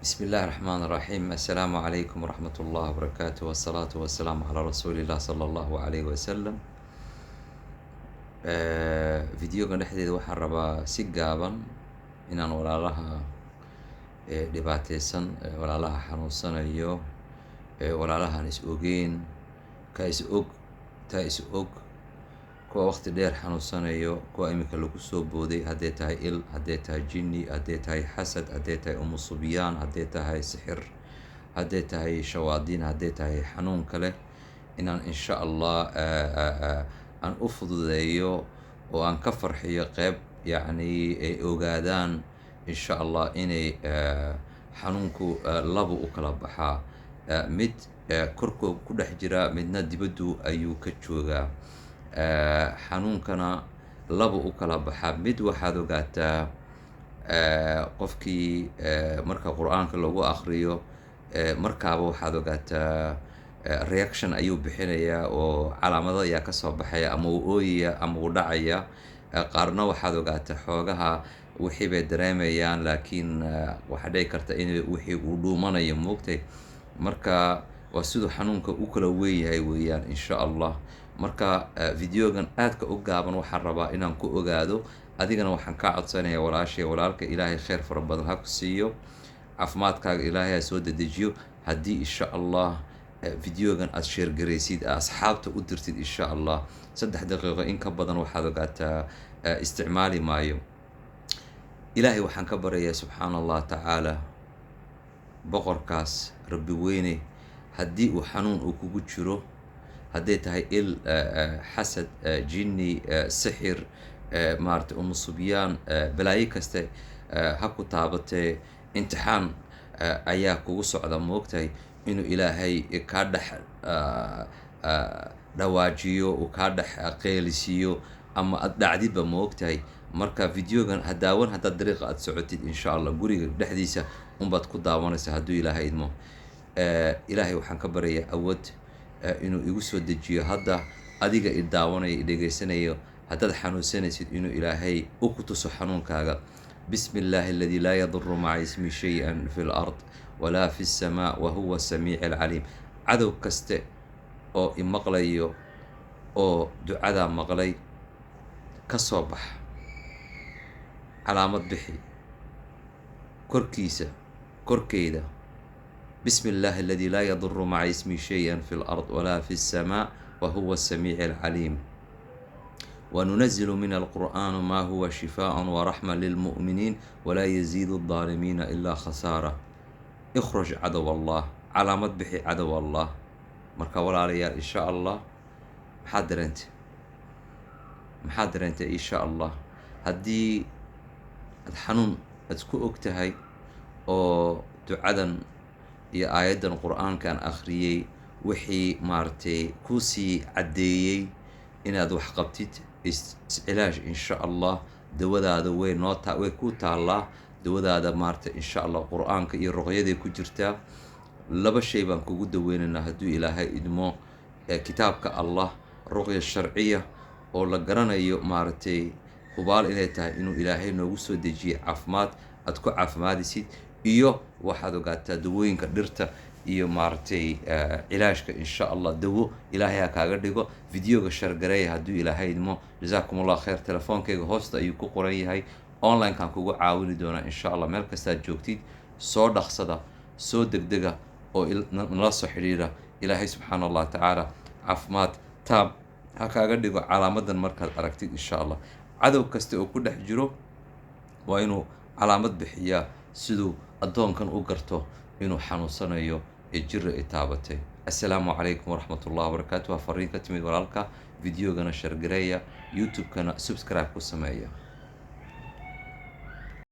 بسم الله الرحمن الرحيم. السلام عليكم ورحمة الله وبركاته، والصلاة والسلام على رسول الله صلى الله عليه وسلم. فيديوgan dhexdeeda waxaan rabaa si gaaban inaan walaalaha dhibaataysan, walaalaha xanuunsanayo, walaalahan is ogeyn, ka is og, taa is og, kuwa waqti dheer xanuunsanayo, kuwa iminka lagu soo booday, hadday tahay il, hadday tahay jinni, hadday tahay xasad, hadday tahay umusubyaan, hadday tahay sixir, hadday tahay shawaadiin, hadday tahay xanuun kale, inaan insha allah aan u fududeeyo oo aan ka farxiyo qeyb yacni ay ogaadaan insha allah inay xanuunku laba u kala baxaa, mid korkooda ku dhex jira, midna dibaddu ayuu ka joogaa. Xanuunkana laba u kala baxaa. Mid waxaad ogaataa qofkii marka qur-aanka lagu akhriyo markaaba waxaad ogaataa reaction ayuu bixinayaa oo calaamado ayaa ka soo baxaya, ama uu ooyaya ama uu dhacaya. Qaarna waxaad ogaataa xoogaha wixii bay dareemayaan, laakiin waxaa dhici karta in wixii uu dhuumanayo moogtay. Marka waa siduu xanuunka u kala weynyahay weeyaan insha allah. Marka videogan aadka u gaaban waxaan rabaa inaan ku ogaado, adigana waxaan kaa codsanayaa walaashay walaalka, ilaahay khayr fara badan ha ku siiyo, caafimaadkaaga ilaahay ha soo dedejiyo. Haddii insha allah videogan aad sheer garaysid, asxaabta u dirtid insha allah 3 daqiiqo in ka badan waxaad ogaataa isticmaali maayo. ilaahay waxaan ka baryayaa subxaana allah tacaala, boqorkaas rabbi weyne, haddii uu xanuun uu kugu jiro, hadday tahay il, xasad, jinni, sixir, maaragtay umusubyaan, balaayo kaste ha ku taabatee, imtixaan ayaa kugu socda moogtahay, inuu ilaahay kaa dhex dhawaajiyo, uu kaa dhex qeelisiiyo, ama aad dhacdidba moogtahay. Marka videogan ha daawan haddaad dariiqa aad socotid insha allah, guriga dhexdiisa unbaad ku daawanaysa hadduu ilaahay idmo. ilaahay waxaan ka baryayaa awood inuu igu soo dejiyo hadda adiga i daawanaya i dhegaysanayo, haddaad xanuunsanaysid inuu ilaahay u ku tuso xanuunkaaga. bismi illaahi alladii laa yaduru maca ismi shay-an fi lard walaa fi lsamaa wahuwa samiici alcaliim. cadow kaste oo i maqlayo oo ducadaa maqlay ka soo bax, calaamad bixi korkiisa korkeyda. bismi illaahi alladii laa yaduru maca ismi shay-an fi lard walaa fi lsamaa wahuwa samiici alcaliim. وننزل من القرآن ما هو شفاء ورحمة للمؤمنين ولا يزيد الظالمين إلا خسارة. اخرج عدو الله، علامة بحي عدو الله. marka walaalayaal insha allah maxaad dareentay insha allah. haddii aad xanuun aad ku og tahay oo ducadan iyo aayaddan qur-aankan akhriyey wixii maaragtay kuu sii caddeeyey inaad wax qabtid, iscilaaj insha allah. dawadaada way ku taallaa, dawadaada maaragtay insha allah qur-aanka iyo ruqyaday ku jirtaa. laba shay baan kugu daweynaynaa hadduu ilaahay idmo. kitaabka allah, ruqya sharciya oo la garanayo maaragtay hubaal inay tahay inuu ilaahay noogu soo dejiyey caafimaad aad ku caafimaadisid, iyo waxaad ogaataa dawooyinka dhirta iyo maaragtay cilaashka insha allah. dawo ilaahay ha kaaga dhigo. videoga shargareeya hadduu ilaahay idmo. jazaakum allah khayr. telefoonkayga hoosta ayuu ku qoran yahay, online-kaan kugu caawini doonaa insha allah. meel kastaad joogtid soo dhaqsada, soo degdega oo nala soo xidhiira. ilaahay subxaana allah tacaala caafimaad taab ha kaaga dhigo calaamadan markaad aragtid insha allah. cadow kasta oo ku dhex jiro waa inuu calaamad bixiyaa, siduu addoonkan u garto inuu xanuunsanayo ee jira i taabatay. assalaamu calaykum waraxmat ullahi wabarakaatu. waa fariin ka timid walaalka. videogana shargareeya, youtube-kana subscribe ku sameeya.